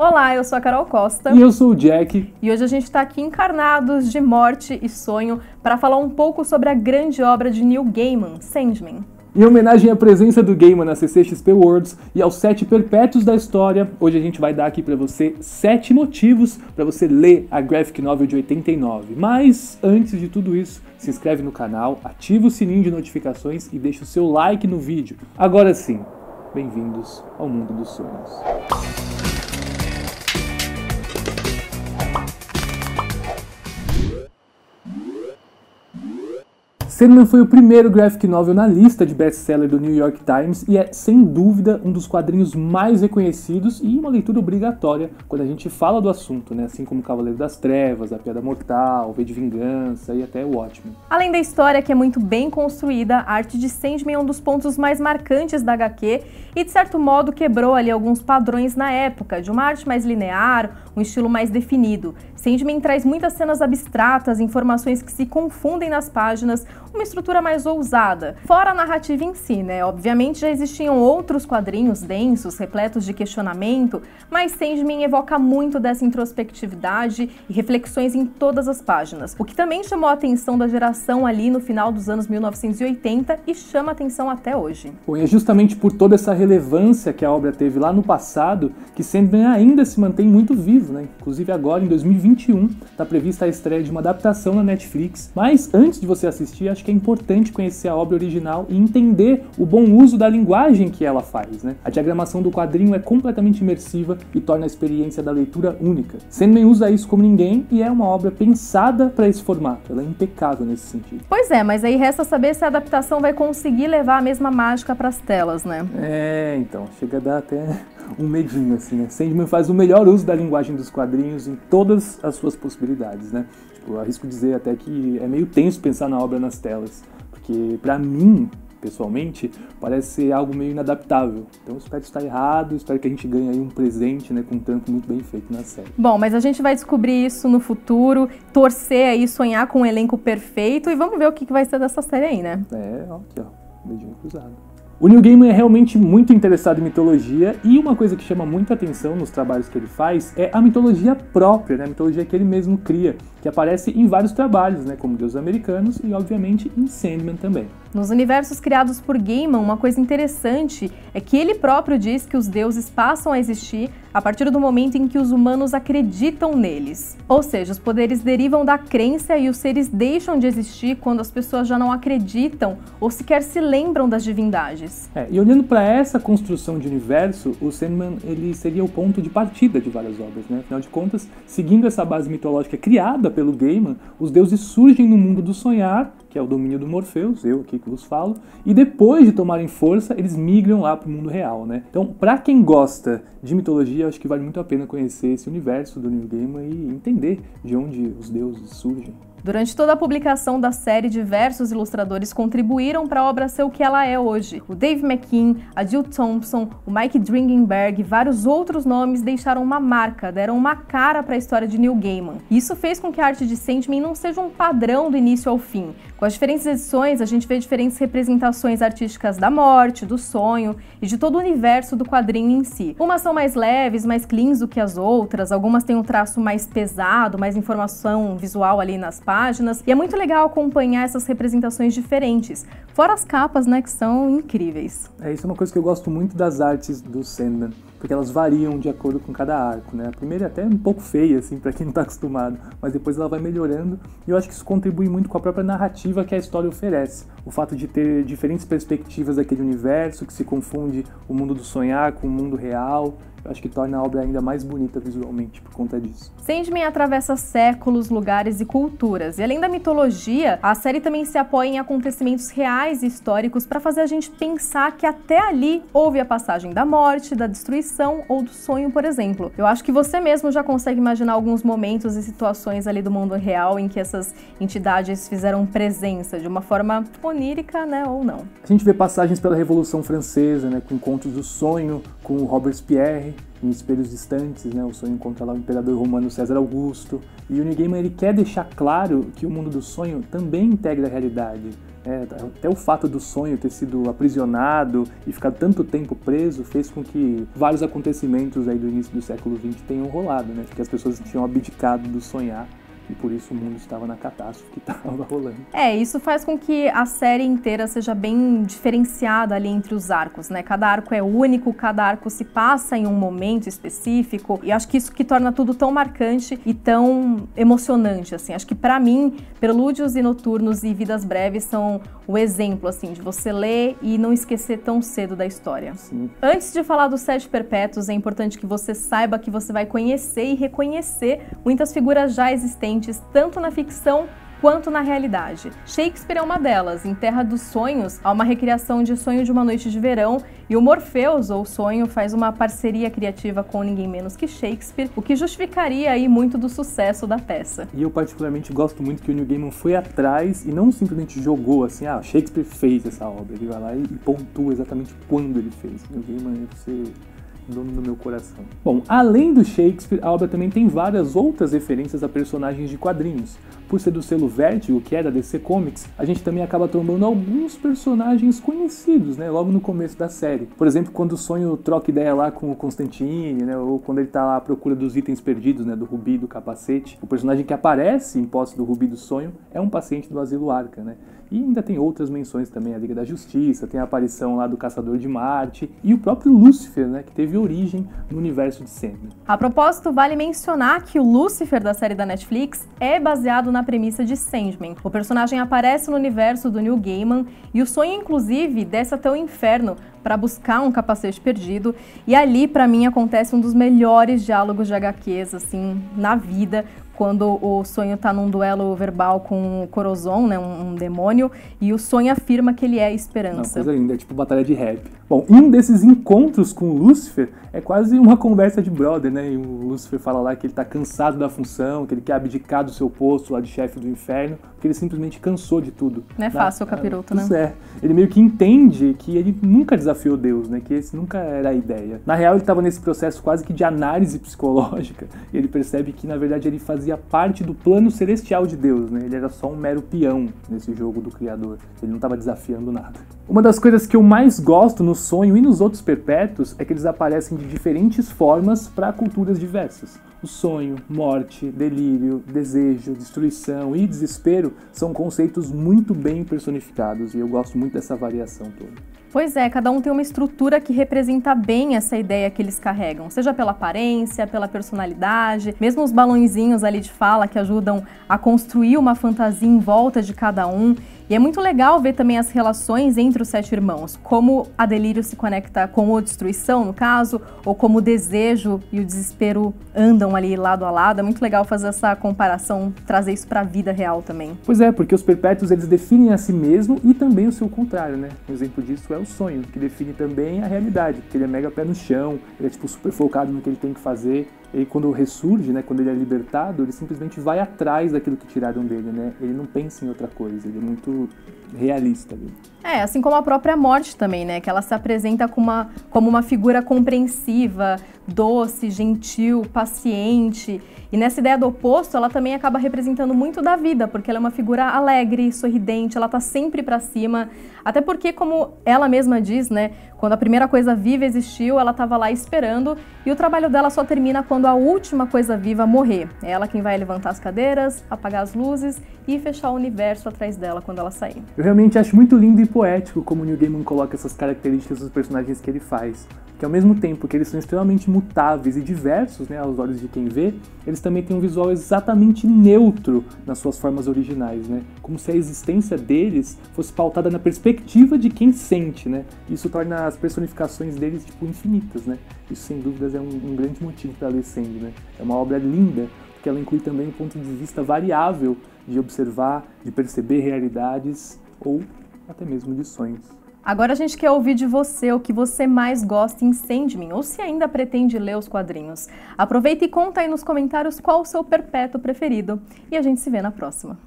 Olá, eu sou a Carol Costa. E eu sou o Jack. E hoje a gente está aqui encarnados de morte e sonho para falar um pouco sobre a grande obra de Neil Gaiman, Sandman. Em homenagem à presença do Gaiman na CCXP Worlds e aos 7 perpétuos da história, hoje a gente vai dar aqui para você 7 motivos para você ler a Graphic Novel de 89. Mas, antes de tudo isso, se inscreve no canal, ativa o sininho de notificações e deixa o seu like no vídeo. Agora sim, bem-vindos ao mundo dos sonhos. Sandman foi o primeiro graphic novel na lista de best-seller do New York Times e é, sem dúvida, um dos quadrinhos mais reconhecidos e uma leitura obrigatória quando a gente fala do assunto, né? Assim como Cavaleiro das Trevas, A Piada Mortal, V de Vingança e até o Watchmen. Além da história, que é muito bem construída, a arte de Sandman é um dos pontos mais marcantes da HQ e, de certo modo, quebrou ali alguns padrões na época, de uma arte mais linear, um estilo mais definido. Sandman traz muitas cenas abstratas, informações que se confundem nas páginas, uma estrutura mais ousada. Fora a narrativa em si, né? Obviamente já existiam outros quadrinhos densos, repletos de questionamento, mas Sandman evoca muito dessa introspectividade e reflexões em todas as páginas, o que também chamou a atenção da geração ali no final dos anos 1980 e chama a atenção até hoje. Bom, e é justamente por toda essa relevância que a obra teve lá no passado que Sandman ainda se mantém muito vivo, né? Inclusive agora, em 2021, está prevista a estreia de uma adaptação na Netflix, mas antes de você assistir, acho que é importante conhecer a obra original e entender o bom uso da linguagem que ela faz, né? A diagramação do quadrinho é completamente imersiva e torna a experiência da leitura única. Sandman usa isso como ninguém e é uma obra pensada para esse formato, ela é impecável nesse sentido. Pois é, mas aí resta saber se a adaptação vai conseguir levar a mesma mágica para as telas, né? Então, chega a dar até um medinho, assim, né? Sandman faz o melhor uso da linguagem dos quadrinhos em todas as suas possibilidades, né? Eu arrisco dizer até que é meio tenso pensar na obra nas telas, porque pra mim, pessoalmente, parece ser algo meio inadaptável. Então eu espero estar errado, espero que a gente ganhe aí um presente, né, com um trampo muito bem feito na série. Bom, mas a gente vai descobrir isso no futuro, torcer aí, sonhar com um elenco perfeito e vamos ver o que vai ser dessa série aí, né? Aqui ó, dedinho cruzado. O Neil Gaiman é realmente muito interessado em mitologia e uma coisa que chama muita atenção nos trabalhos que ele faz é a mitologia própria, né? A mitologia que ele mesmo cria, que aparece em vários trabalhos, né? Como Deuses Americanos e, obviamente, em Sandman também. Nos universos criados por Gaiman, uma coisa interessante é que ele próprio diz que os deuses passam a existir a partir do momento em que os humanos acreditam neles. Ou seja, os poderes derivam da crença e os seres deixam de existir quando as pessoas já não acreditam ou sequer se lembram das divindades. E olhando para essa construção de universo, o Sandman ele seria o ponto de partida de várias obras, né? Afinal de contas, seguindo essa base mitológica criada pelo Gaiman, os deuses surgem no mundo do sonhar, que é o domínio do Morpheus, eu aqui que vos falo, e depois de tomarem força, eles migram lá para o mundo real, né? Então, para quem gosta de mitologia, acho que vale muito a pena conhecer esse universo do Neil Gaiman e entender de onde os deuses surgem. Durante toda a publicação da série, diversos ilustradores contribuíram para a obra ser o que ela é hoje. O Dave McKean, a Jill Thompson, o Mike Dringenberg e vários outros nomes deixaram uma marca, deram uma cara para a história de Neil Gaiman. Isso fez com que a arte de Sandman não seja um padrão do início ao fim. Com as diferentes edições, a gente vê diferentes representações artísticas da morte, do sonho e de todo o universo do quadrinho em si. Umas são mais leves, mais cleans do que as outras, algumas têm um traço mais pesado, mais informação visual ali nas páginas, e é muito legal acompanhar essas representações diferentes, fora as capas, né, que são incríveis. Isso é uma coisa que eu gosto muito das artes do Sandman, porque elas variam de acordo com cada arco, né? A primeira é até um pouco feia, assim, pra quem não tá acostumado, mas depois ela vai melhorando, e eu acho que isso contribui muito com a própria narrativa que a história oferece. O fato de ter diferentes perspectivas daquele universo, que se confunde o mundo do sonhar com o mundo real, eu acho que torna a obra ainda mais bonita visualmente por conta disso. Sandman atravessa séculos, lugares e culturas. E além da mitologia, a série também se apoia em acontecimentos reais e históricos para fazer a gente pensar que até ali houve a passagem da morte, da destruição ou do sonho, por exemplo. Eu acho que você mesmo já consegue imaginar alguns momentos e situações ali do mundo real em que essas entidades fizeram presença de uma forma onírica, né, ou não. A gente vê passagens pela Revolução Francesa, né, com Contos do Sonho, com o Robespierre, em espelhos distantes, né? O sonho encontra lá o imperador romano César Augusto. E o Neil Gaiman, ele quer deixar claro que o mundo do sonho também integra a realidade. Até o fato do sonho ter sido aprisionado e ficar tanto tempo preso fez com que vários acontecimentos aí do início do século XX tenham rolado, né? Porque as pessoas tinham abdicado do sonhar. E por isso o mundo estava na catástrofe que estava rolando. Isso faz com que a série inteira seja bem diferenciada ali entre os arcos, né? Cada arco é único, cada arco se passa em um momento específico. E acho que isso que torna tudo tão marcante e tão emocionante, assim. Acho que pra mim, Prelúdios e Noturnos e Vidas Breves são o exemplo, assim, de você ler e não esquecer tão cedo da história. Sim. Antes de falar dos Sete Perpétuos, é importante que você saiba que você vai conhecer e reconhecer muitas figuras já existentes, tanto na ficção quanto na realidade. Shakespeare é uma delas. Em Terra dos Sonhos, há uma recriação de Sonho de uma Noite de Verão, e o Morpheus, ou Sonho, faz uma parceria criativa com ninguém menos que Shakespeare, o que justificaria aí muito do sucesso da peça. E eu particularmente gosto muito que o Neil Gaiman foi atrás e não simplesmente jogou assim, Shakespeare fez essa obra. Ele vai lá e pontua exatamente quando ele fez. O Neil Gaiman é você dono do meu coração. Bom, além do Shakespeare, a obra também tem várias outras referências a personagens de quadrinhos. Por ser do selo Vertigo, que é da DC Comics, a gente também acaba trombando alguns personagens conhecidos, né, logo no começo da série. Por exemplo, quando o Sonho troca ideia lá com o Constantine, né, ou quando ele tá lá à procura dos itens perdidos, né, do Rubi e do capacete. O personagem que aparece em posse do Rubi do Sonho é um paciente do Asilo Arkham, né. E ainda tem outras menções também, a Liga da Justiça, tem a aparição lá do Caçador de Marte e o próprio Lúcifer, né, que teve origem no universo de Sandman. A propósito, vale mencionar que o Lúcifer da série da Netflix é baseado na premissa de Sandman. O personagem aparece no universo do Neil Gaiman e o Sonho, inclusive, desce até o inferno para buscar um capacete perdido, e ali, para mim, acontece um dos melhores diálogos de HQs, assim, na vida, quando o Sonho tá num duelo verbal com o Corozon, né, um demônio, e o Sonho afirma que ele é esperança. Não, coisa linda, é tipo batalha de rap. Bom, um desses encontros com o Lúcifer é quase uma conversa de brother, né? E o Lúcifer fala lá que ele tá cansado da função, que ele quer abdicar do seu posto lá de chefe do inferno, porque ele simplesmente cansou de tudo. Não é fácil o capiroto, né? É. Ele meio que entende que ele nunca desafiou Deus, né? Que esse nunca era a ideia. Na real, ele estava nesse processo quase que de análise psicológica, e ele percebe que, na verdade, ele fazia parte do plano celestial de Deus, né? Ele era só um mero peão nesse jogo do Criador. Ele não estava desafiando nada. Uma das coisas que eu mais gosto no Sonho e nos outros Perpétuos é que eles aparecem de diferentes formas para culturas diversas. O sonho, morte, delírio, desejo, destruição e desespero são conceitos muito bem personificados, e eu gosto muito dessa variação toda. Pois é, cada um tem uma estrutura que representa bem essa ideia que eles carregam, seja pela aparência, pela personalidade, mesmo os balõezinhos ali de fala que ajudam a construir uma fantasia em volta de cada um. E é muito legal ver também as relações entre os sete irmãos, como a delírio se conecta com a destruição, no caso, ou como o desejo e o desespero andam ali lado a lado. É muito legal fazer essa comparação, trazer isso para a vida real também. Pois é, porque os Perpétuos, eles definem a si mesmo e também o seu contrário, né? Um exemplo disso é o Sonho, que define também a realidade, porque ele é mega pé no chão, ele é tipo super focado no que ele tem que fazer. E quando ressurge, né, quando ele é libertado, ele simplesmente vai atrás daquilo que tiraram dele, né? Ele não pensa em outra coisa, ele é muito realista. Viu? Assim como a própria morte também, né? Que ela se apresenta como uma figura compreensiva, doce, gentil, paciente. E nessa ideia do oposto, ela também acaba representando muito da vida, porque ela é uma figura alegre, sorridente, ela tá sempre pra cima. Até porque, como ela mesma diz, né? Quando a primeira coisa viva existiu, ela estava lá esperando, e o trabalho dela só termina quando a última coisa viva morrer. É ela quem vai levantar as cadeiras, apagar as luzes e fechar o universo atrás dela quando ela sair. Eu realmente acho muito lindo e poético como o Neil Gaiman coloca essas características dos personagens que ele faz. Que ao mesmo tempo que eles são extremamente mutáveis e diversos, né, aos olhos de quem vê, eles também têm um visual exatamente neutro nas suas formas originais, né? Como se a existência deles fosse pautada na perspectiva de quem sente, né? Isso torna as personificações deles, tipo, infinitas, né? Isso, sem dúvidas, é um grande motivo para ler Sandman, né? É uma obra linda, porque ela inclui também um ponto de vista variável de observar, de perceber realidades ou até mesmo de sonhos. Agora a gente quer ouvir de você o que você mais gosta em Sandman, ou se ainda pretende ler os quadrinhos. Aproveita e conta aí nos comentários qual o seu perpétuo preferido. E a gente se vê na próxima.